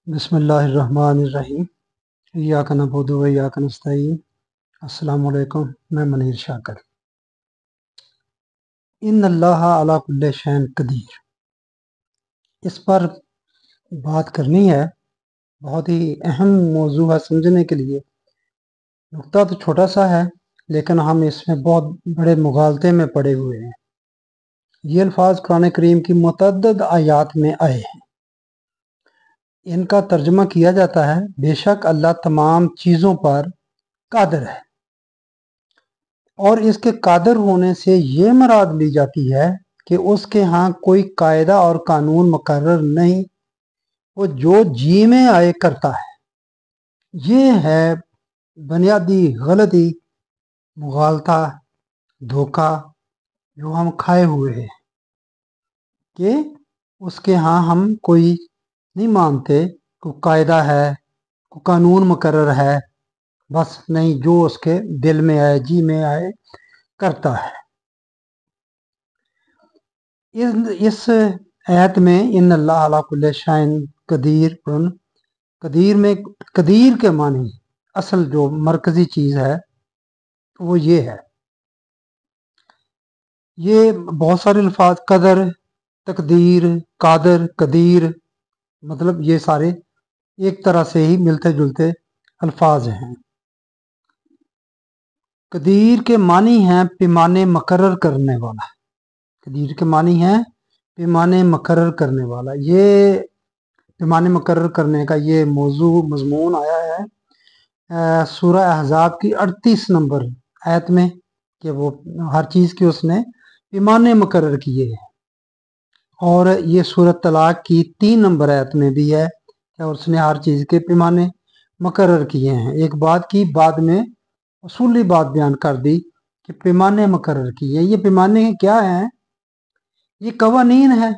बिस्मिल्लाहिर्रहमानिर्रहीम। इय्याका नअबुदु व इय्याका नस्तईन। अस्सलामु अलैकुम। मैं मनीर शाकर। इन्नल्लाह अला कुल्लि शैइन कदीर, इस पर बात करनी है। बहुत ही अहम मौजू है समझने के लिए। नुक्ता तो छोटा सा है लेकिन हम इसमें बहुत बड़े मुगालते में पड़े हुए हैं। ये अल्फाज कुरान करीम की मुतअद्दिद आयात में आए हैं। इनका तर्जुमा किया जाता है, बेशक अल्लाह तमाम चीज़ों पर कादिर है, और इसके कादिर होने से ये मुराद ली जाती है कि उसके यहाँ कोई कायदा और कानून मुकर्रर नहीं, वो जो जी में आए करता है। ये है बुनियादी गलती, मुगालता, धोखा जो हम खाए हुए हैं कि उसके यहाँ हम कोई नहीं मानते, कोई कायदा है, कोई कानून मुकर्रर है, बस नहीं, जो उसके दिल में आए, जी में आए करता है। इस आयत में इन्नल्लाह अला कुल्लि शैइन कदीर, कदीर में कदीर के मानी असल जो मरकजी चीज़ है वो ये है। ये बहुत सारे अल्फाज कदर, तकदीर, कादर, कदीर, मतलब ये सारे एक तरह से ही मिलते जुलते अल्फाज हैं। कदीर के मानी हैं पैमाने मुकर्रर करने वाला। कदीर के मानी है पैमाने मुकर्रर करने वाला। ये पैमाने मुकर्रर करने का ये मौजू मजमून आया है सूरह अहज़ाब की 38 नंबर आयत में, कि वो हर चीज़ के उसने पैमाने मुकर्रर किए हैं। और ये सूरत तलाक की 3 नंबर आयत में भी है कि उसने हर चीज़ के पैमाने मुकर्रर किए हैं। एक बात की बाद में असूली बात बयान कर दी कि पैमाने मुकर्रर किए। ये पैमाने क्या हैं? ये कवानीन है।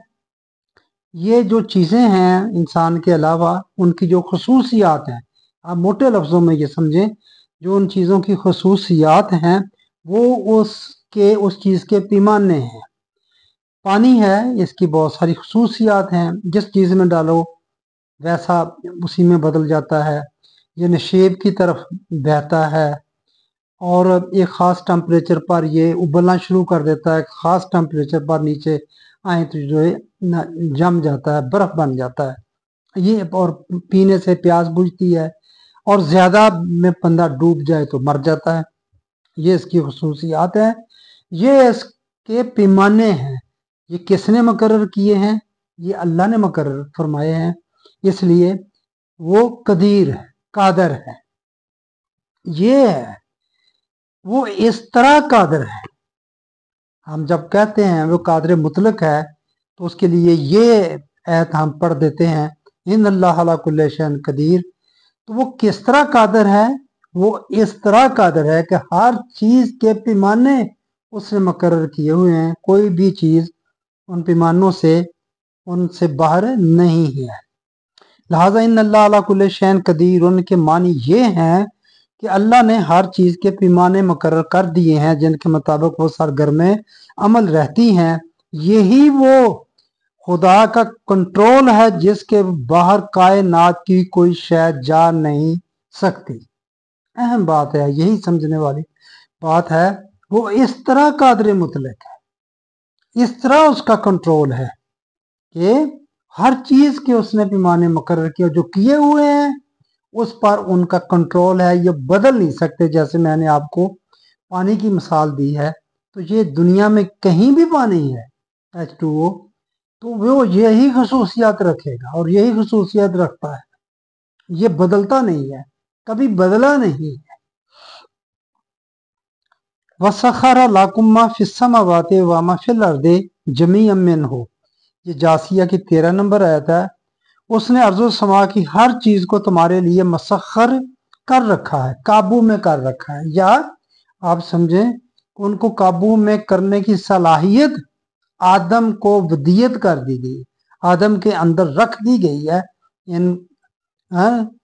ये जो चीज़ें हैं इंसान के अलावा उनकी जो खसूसियात हैं, आप मोटे लफ्ज़ों में ये समझें, जो उन चीज़ों की खसूसियात हैं वो उस चीज़ के पैमाने हैं। पानी है, इसकी बहुत सारी खसूसियात हैं, जिस चीज़ में डालो वैसा उसी में बदल जाता है। ये नशेब की तरफ बहता है और एक ख़ास टेम्परेचर पर ये उबलना शुरू कर देता है, ख़ास टेम्परेचर पर नीचे आए तो जो है जम जाता है, बर्फ़ बन जाता है ये, और पीने से प्यास बुझती है, और ज़्यादा में बंदा डूब जाए तो मर जाता है। ये इसकी खसूसियात है, ये इसके पैमाने हैं। ये किसने मुकर्रर किए हैं? ये अल्लाह ने मुकर्रर फरमाए हैं, इसलिए वो कदीर है, कादर है। ये है, वो इस तरह कादर है। हम जब कहते हैं वो कादर मुतलक है तो उसके लिए ये आयत हम पढ़ देते हैं, इन्नल्लाह अला कुल्लि शैइन कदीर। तो वो किस तरह कादर है? वो इस तरह कादर है कि हर चीज़ के पैमाने उसने मुकर्रर किए हुए हैं। कोई भी चीज़ उन पैमानों से उनसे बाहर नहीं है। लिहाजा इन्नल्लाह अला कुल्लि शैइन कदीर, उनके मानी ये हैं कि अल्लाह ने हर चीज़ के पैमाने मुकर्रर कर दिए हैं जिनके मुताबिक वो सरगर्म अमल रहती हैं। यही वो खुदा का कंट्रोल है जिसके बाहर कायनात की कोई शय जा नहीं सकती। अहम बात है, यही समझने वाली बात है। वो इस तरह कादर मुतलक है, इस तरह उसका कंट्रोल है कि हर चीज़ के उसने पैमाने मुकर्रर किए, जो किए हुए हैं उस पर उनका कंट्रोल है, ये बदल नहीं सकते। जैसे मैंने आपको पानी की मिसाल दी है, तो ये दुनिया में कहीं भी पानी है H2O, तो वो यही खसूसियात रखेगा और यही खसूसियात रखता है। ये बदलता नहीं है, कभी बदला नहीं है। वसखर लाकुम मा फिस समावाति व मा फिल अर्दि जमीअम मिन्हु, ये जासिया की 13 नंबर आयत है। उसने अर्ज़ो समा की हर चीज़ को तुम्हारे लिए मसखर कर रखा है, काबू में कर रखा है, या आप समझें उनको काबू में करने की सलाहियत आदम को वदियत कर दी गई, आदम के अंदर रख दी गई है। इन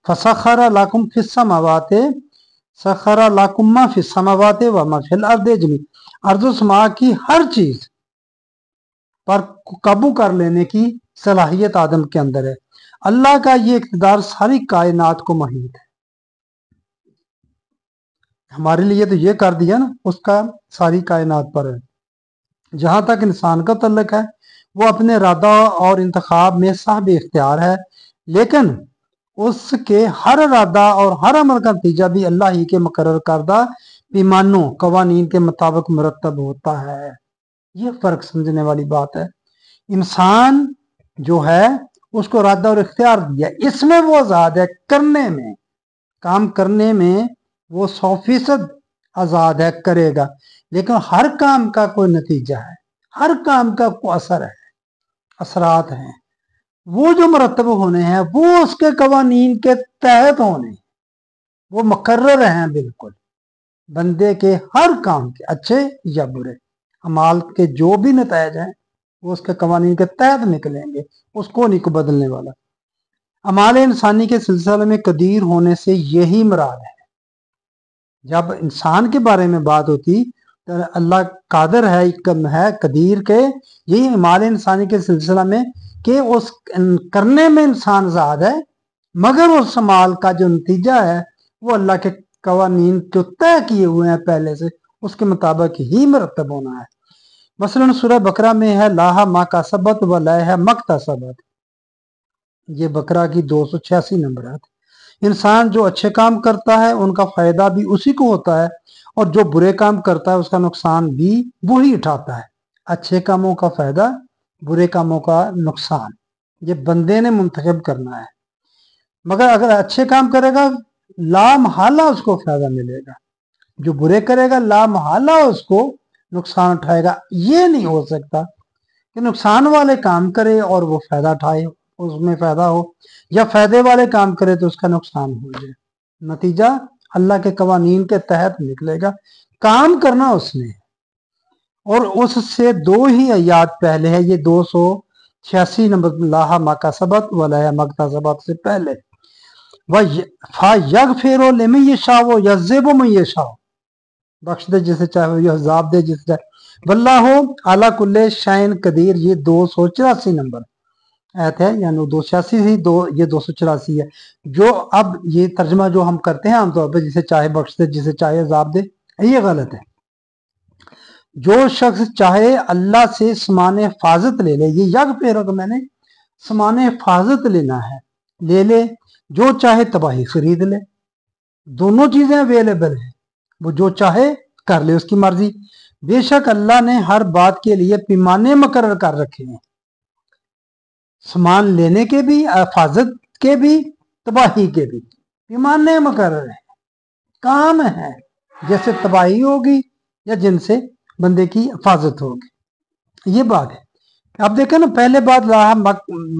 फसखर लाकुम फिस समावाति, सखर लाकुम मा फिस समावाति व मा फिल अर्दि जमी, अर्ज़ो समा की हर चीज़ पर काबू कर लेने की सलाहियत आदम के अंदर है। اللہ کا یہ اقتدار ساری کائنات کو محیط ہے. ہمارے لیے تو یہ کر دیا نا، اس کا ساری کائنات پر ہے. جہاں تک انسان کا تعلق ہے وہ اپنے ارادہ اور انتخاب میں صاحب اختیار ہے، لیکن اس کے ہر ارادہ اور ہر عمل کا نتیجہ بھی اللہ ہی کے مقرر کردہ پیمانوں قوانین کے مطابق مرتب ہوتا ہے. یہ فرق سمجھنے والی بات ہے. انسان جو ہے اس کو ارادہ اور اختیار دیا، اس میں وہ آزاد ہے، کرنے میں، کام کرنے میں وہ 100% آزاد ہے، کرے گا. لیکن ہر کام کا کوئی نتیجہ ہے، ہر کام کا کوئی اثر ہے، اثرات ہیں، وہ جو مرتب ہونے ہیں وہ اس کے قوانین کے تحت ہونے، وہ مقرر ہیں بالکل. بندے کے ہر کام کے اچھے یا برے اعمال کے جو بھی نتائج ہیں وہ اس کے قوانین کے تحت نکلیں گے، اس کو نہیں کو بدلنے والا. اعمال انسانی کے سلسلے میں قدیر ہونے سے یہی مراد ہے. جب انسان کے بارے میں بات ہوتی تو اللہ قادر ہے، قدیر کے، یہی اعمال انسانی کے سلسلہ میں کہ اس کرنے میں انسان آزاد ہے، مگر اس اعمال کا جو نتیجہ ہے وہ اللہ کے قوانین جو طے کیے ہوئے ہیں پہلے سے، اس کے مطابق ہی مرتب ہونا ہے. مثلا سورہ بقرہ میں ہے لاہا ما کسبت و لیہا مکتسبت، یہ بقرہ کی 286 نمبر ہے. انسان جو اچھے کام کرتا ہے ان کا فائدہ بھی اسی کو ہوتا ہے، اور جو برے کام کرتا ہے اس کا نقصان بھی وہی اٹھاتا ہے. اچھے کاموں کا فائدہ، برے کاموں کا نقصان، یہ بندے نے منتخب کرنا ہے. مگر اگر اچھے کام کرے گا لا محالہ اس کو فائدہ ملے گا، جو برے کرے گا لا محالہ اس کو نقصان اٹھائے گا. یہ نہیں ہو سکتا کہ نقصان والے کام کرے اور وہ فائدہ اٹھائے، اس میں فائدہ ہو، یا فائدے والے کام کرے تو اس کا نقصان ہو جائے. نتیجہ اللہ کے قوانین کے تحت نکلے گا. کام کرنا اس نے، اور اس سے 2 ہی آیات پہلے ہے، یہ 286 نمبر لاہا ما کسبت و لیہا مکتسبت سے پہلے فَيَغْفِرُ لِمَن يَشَاءُ وَيُعَذِّبُ مَن يَشَاءُ، بخش دے جسے چاہے، یہ عذاب دے جسے چاہے. واللہ علی کل شیء قدیر، یہ 284 نمبر آیت ہے، یعنی 286 ہی یہ 284 ہے. جو اب یہ ترجمہ جو ہم کرتے ہیں عام طور پہ جسے چاہے بخش دے جسے چاہے عذاب دے، یہ غلط ہے. جو شخص چاہے اللہ سے سامان حفاظت لے لے، یہ یغفر کو میں نے سامان حفاظت لینا ہے، لے لے. جو چاہے تباہی خرید لے، دونوں چیزیں اویلیبل ہیں، وہ جو چاہے کر لے، اس کی مرضی. بے شک اللہ نے ہر بات کے لیے پیمانے مقرر کر رکھے ہیں، سامان لینے کے بھی، حفاظت کے بھی، تباہی کے بھی پیمانے مقرر ہیں. کام ہے جیسے تباہی ہوگی یا جن سے بندے کی حفاظت ہوگی، یہ بات ہے. اب دیکھیں نا، پہلے بات لاہا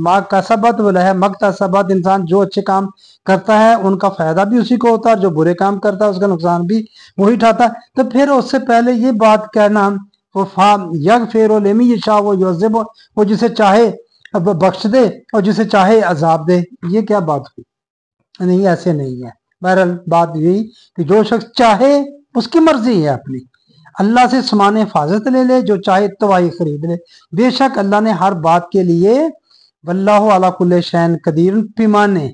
ما کسبت و لیہا مکتسبت، انسان جو اچھے کام کرتا ہے ان کا فائدہ بھی اسی کو ہوتا ہے، جو برے کام کرتا ہے اس کا نقصان بھی وہی اٹھاتا ہے. تو پھر اس سے پہلے یہ بات کہنا یغفر لمن یشاء ویعذب، وہ جسے چاہے بخش دے اور جسے چاہے عذاب دے، یہ کیا بات ہوئی؟ نہیں، ایسے نہیں ہے. بہرحال بات یہی کہ جو شخص چاہے اس کی مرضی ہے اپنی، اللہ سے سامان حفاظت لے لے، جو چاہے تباہی خرید لے. بے شک اللہ نے ہر بات کے لیے واللہ علی کل شیء قدیر پیمانے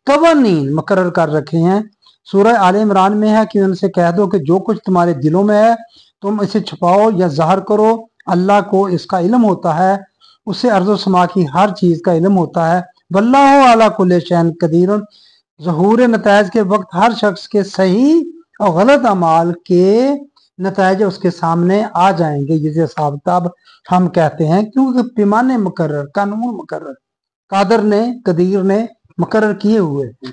قوانین مقرر کر رکھے ہیں. سورہ آل عمران میں ہے کہ ان سے کہہ دو کہ جو کچھ تمہارے دلوں میں ہے تم اسے چھپاؤ یا ظاہر کرو، اللہ کو اس کا علم ہوتا ہے، اسے ارض و سما کی ہر چیز کا علم ہوتا ہے. واللہ علی کل شیء قدیر، ظہور نتائج کے وقت ہر شخص کے صحیح اور غلط اعمال کے نتائج اس کے سامنے آ جائیں گے، جسے حساب کتاب ہم کہتے ہیں، کیونکہ پیمانے مقرر، قانون مقرر قادر نے، قدیر نے مقرر کیے ہوئے ہیں.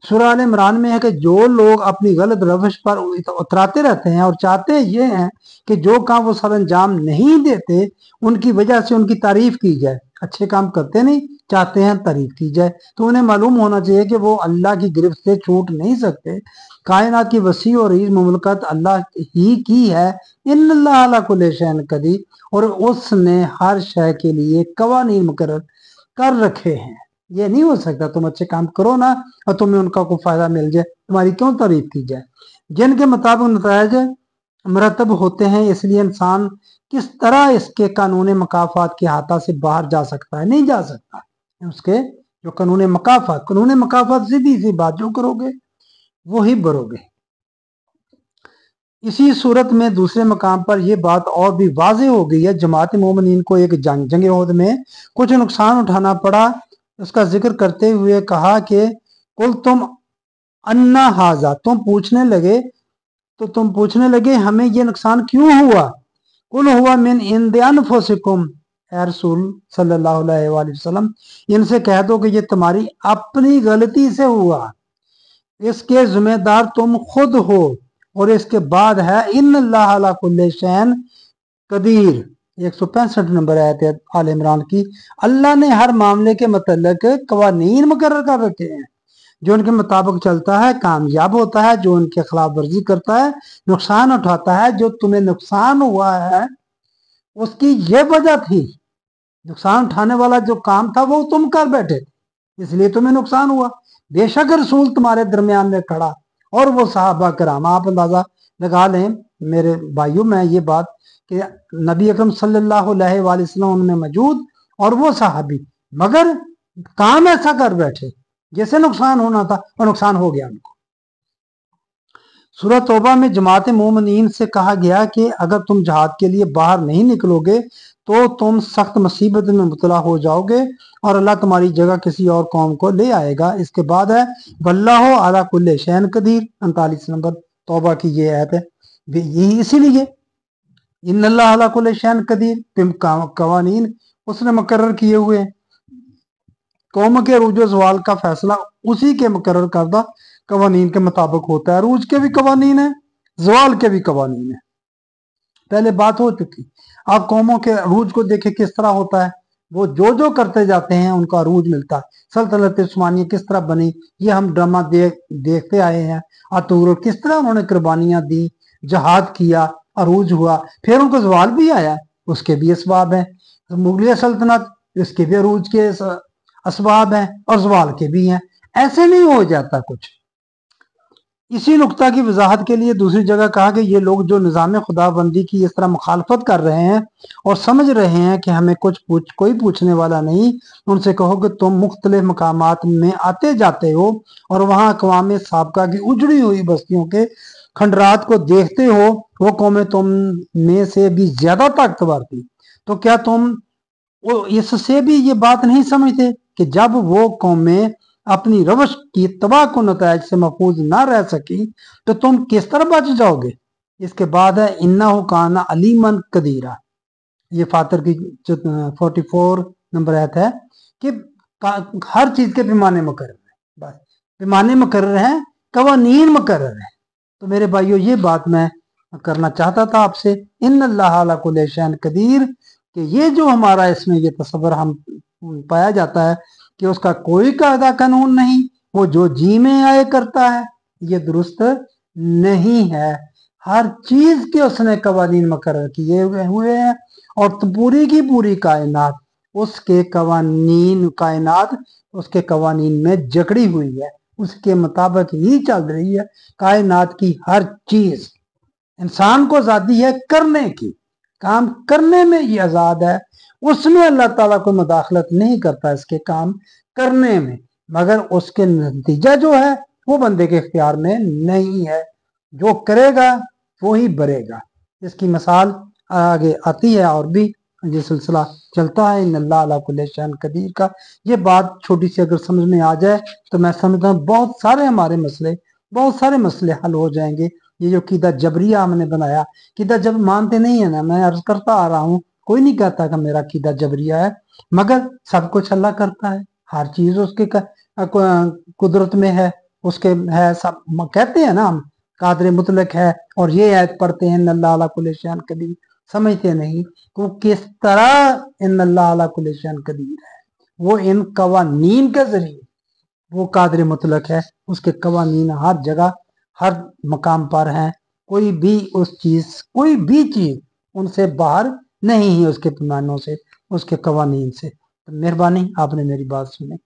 سورہ آل عمران میں ہے کہ جو لوگ اپنی غلط روش پر اتراتے رہتے ہیں اور چاہتے یہ ہیں کہ جو کام وہ سر انجام نہیں دیتے ان کی وجہ سے ان کی تعریف کی جائے، اچھے کام کرتے نہیں، چاہتے ہیں تعریف کی جائے، تو انہیں معلوم ہونا چاہیے کہ وہ اللہ کی گرفت سے چھوٹ نہیں سکتے. کائنات کی وسیع اور عظیم مملکت اللہ ہی کی ہے. ان اللہ علی کل شیء قدیر، اور اس نے ہر شے کے لیے قوانین مقرر کر رکھے ہیں. یہ نہیں ہو سکتا تم اچھے کام کرو نا اور تمہیں ان کا کوئی فائدہ مل جائے، تمہاری کیوں تعریف کی جائے. جن کے مطابق نتائج مرتب ہوتے ہیں، اس لیے انسان کس طرح اس کے قانون مکافات کے احاطہ سے باہر جا سکتا ہے؟ نہیں جا سکتا. اس کے जो कानून मकाफत सीधी सी बात जो करोगे वही भरोगे। इसी सूरत में दूसरे मकाम पर यह बात और भी वाज़ेह हो गई है। जमात मोमिनीन को एक जंग ओहद में कुछ नुकसान उठाना पड़ा, उसका जिक्र करते हुए कहा कि कुल तुम अन्ना हाजा, तुम पूछने लगे हमें ये नुकसान क्यों हुआ। कुल हुआ मिन इंद अनफुसिकुम, ए रसूल सल्लल्लाहु अलैहि वसल्लम इनसे कह दो कि ये तुम्हारी अपनी गलती से हुआ, इसके जिम्मेदार तुम खुद हो। और इसके बाद है इन्नल्लाह अला कुल्लि शैइन कदीर, 165 नंबर आयत है आल इमरान की। अल्लाह ने हर मामले के मतलब कवानीन मुकर्रर कर रखे हैं, जो उनके मुताबिक चलता है कामयाब होता है, जो उनके खिलाफ वर्जी करता है नुकसान उठाता है। जो तुम्हें नुकसान हुआ है उसकी ये वजह थी, नुकसान उठाने वाला जो काम था वो तुम कर बैठे, इसलिए तुम्हें नुकसान हुआ। बेशक रसूल तुम्हारे दरमियान में खड़ा और वो सहाबा कराम, आप अंदाजा लगा लें मेरे भाइयों, मैं ये बात कि नबी अकरम सल्लल्लाहु अलैहि वसल्लम उनमें मौजूद और वो सहाबी, मगर काम ऐसा कर बैठे जैसे नुकसान होना था और नुकसान हो गया उनको। सूरह तौबा में जमात मोमिनीन से कहा गया कि अगर तुम जहाद के लिए बाहर नहीं निकलोगे तो तुम सख्त मुसीबत में मुबतला हो जाओगे और अल्लाह तुम्हारी जगह किसी और कौम को ले आएगा। इसके बाद है वल्लाहु अला कुल्लि शैइन कदीर, 39 नंबर तौबा की ये आयत है। यही इसीलिए इन्नल्लाह अला कुल्लि शैइन कदीर कवानीन उसने मुकर्रर किए हुए हैं। कौम के अरूज ज़वाल का फैसला उसी के मुकर्रर करदा कवानीन के मुताबिक होता है। अरूज के भी कवानीन है, ज़वाल के भी कवानीन है, पहले बात हो चुकी। आप कौमों के अरूज को देखें किस तरह होता है, वो जो करते जाते हैं उनका अरूज मिलता है। सल्तनत उस्मानिया किस तरह बनी, ये हम ड्रामा देखते आए हैं। अतूर किस तरह उन्होंने कुर्बानियां दी, जहाद किया, अरूज हुआ, फिर उनको ज़वाल भी आया, उसके भी असबाब हैं। मुगलिया सल्तनत, इसके भी अरूज के असबाब हैं और ज़वाल के भी हैं, ऐसे नहीं हो जाता कुछ। इसी नुक्ता की वजाहत के लिए दूसरी जगह कहा कि ये लोग जो निज़ाम खुदाबंदी की इस तरह मुखालफत कर रहे हैं और समझ रहे हैं कि हमें कोई पूछने वाला नहीं, उनसे कहो कि तुम मुख्तलिफ मकामात में आते जाते हो और वहाँ अक़वाम साबका की उजड़ी हुई बस्तियों के खंडरात को देखते हो। वो कौमें तुम में से भी ज्यादा ताकतवर थी, तो क्या तुम इससे भी ये बात नहीं समझते कि जब वो कौमें अपनी रवश की तबाह को नतायज से महफूज ना रह सकी तो तुम किस तरह बच जाओगे। इसके बाद है इन्नहु काना अलीमन कदीरा, ये फातर की 44 नंबर आयत है कि हर चीज के पैमाने मुकर्रर है, बस पैमाने मुकर्रर हैं, कवानीन मुकर्रर है। तो मेरे भाइयों ये बात मैं करना चाहता था आपसे, इन्नल्लाह अला कुल्लि शैइन कदीर, कि ये जो हमारा इसमें ये तस्वर हम पाया जाता है कि उसका कोई कायदा कानून नहीं, वो जो जी में आए करता है, ये दुरुस्त नहीं है। हर चीज के उसने कवानीन मुकर्रर किए हुए हैं और तो पूरी की पूरी कायनात उसके कवानीन में जकड़ी हुई है, उसके मुताबिक ही चल रही है। कायनात की हर चीज इंसान को आज़ादी है करने की, काम करने में ही आज़ाद है, उसमें अल्लाह ताला को मुदाखलत नहीं करता इसके काम करने में, मगर उसके नतीजा जो है वो बंदे के इख्तियार में नहीं है। जो करेगा वो ही भरेगा। इसकी मिसाल आगे आती है और भी ये सिलसिला चलता है इन्नल्लाह अला कुल्लि शैइन कदीर का। ये बात छोटी सी अगर समझ में आ जाए तो मैं समझता हूँ बहुत सारे मसले हल हो जाएंगे। ये जो कीदा जबरिया हमने बनाया, कीदा जब मानते नहीं है ना, मैं अर्ज करता आ रहा हूँ, कोई नहीं कहता कि मेरा कीदा जबरिया है, मगर सब कुछ अल्लाह करता है, हर चीज उसके कुदरत में है, उसके है सब कहते हैं ना हम कादर मुतलक है, और ये आयत पढ़ते हैं इन्नल्लाह अला कुल्लि शैइन कदीर, समझते नहीं वो किस तरह इन्नल्लाह अला कुल्लि शैइन कदीर है। वो इन कवानीन के जरिए वो कादर मुतलक है, उसके कवानीन हर जगह हर मकाम पर हैं, कोई भी चीज उनसे बाहर नहीं है, उसके पैमानों से, उसके कवानीन से। तो मेहरबानी आपने मेरी बात सुनी।